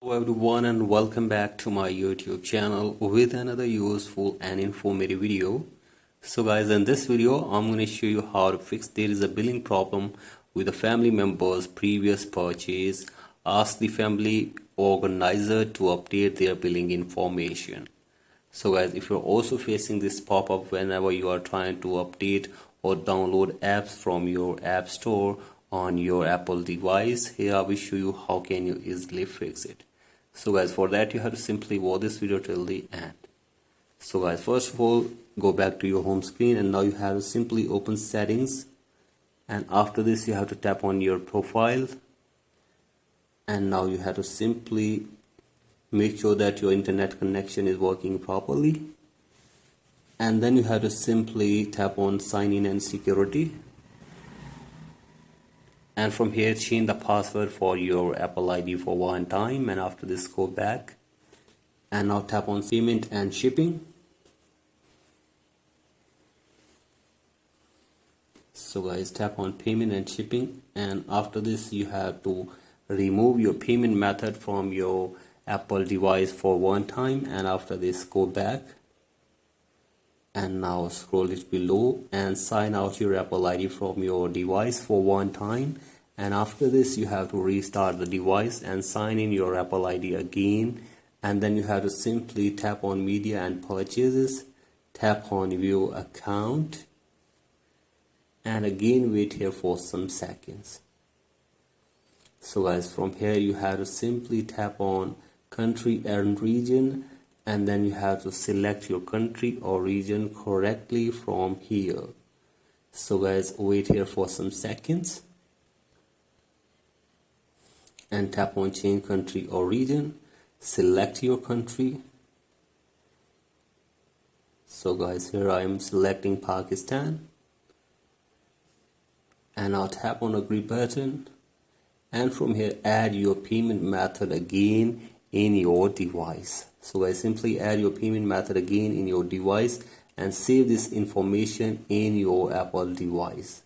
Hello everyone and welcome back to my YouTube channel with another useful and informative video. So guys, in this video I'm going to show you how to fix there is a billing problem with a family member's previous purchase. Ask the family organizer to update their billing information. So guys, if you're also facing this pop-up whenever you are trying to update or download apps from your app store on your Apple device, here I will show you how can you easily fix it. So guys, for that you have to simply watch this video till the end. So guys, first of all, go back to your home screen and now you have to simply open settings, and after this you have to tap on your profile, and now you have to simply make sure that your internet connection is working properly, and then you have to simply tap on sign in and security, and from here change the password for your Apple ID for one time, and after this go back and now tap on payment and shipping. So guys, tap on payment and shipping, and after this you have to remove your payment method from your Apple device for one time, and after this go back and now scroll it below and sign out your Apple ID from your device for one time, and after this you have to restart the device and sign in your Apple ID again, and then you have to simply tap on media and purchases, tap on view account, and again wait here for some seconds. So guys, from here you have to simply tap on country and region, and then you have to select your country or region correctly from here. So guys, wait here for some seconds and tap on change country or region, select your country. So guys, here I am selecting Pakistan, and now tap on agree button, and from here add your payment method again in your device. So I simply add your payment method again in your device and save this information in your Apple device.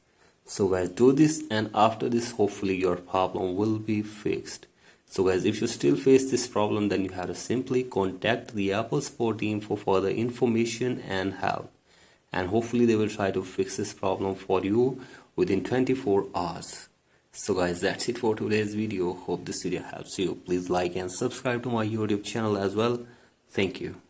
So guys, do this, and after this hopefully your problem will be fixed. So guys, if you still face this problem, then you have to simply contact the Apple support team for further information and help, and hopefully they will try to fix this problem for you within 24 hours. So guys, that's it for today's video. Hope this video helps you. Please like and subscribe to my YouTube channel as well. Thank you.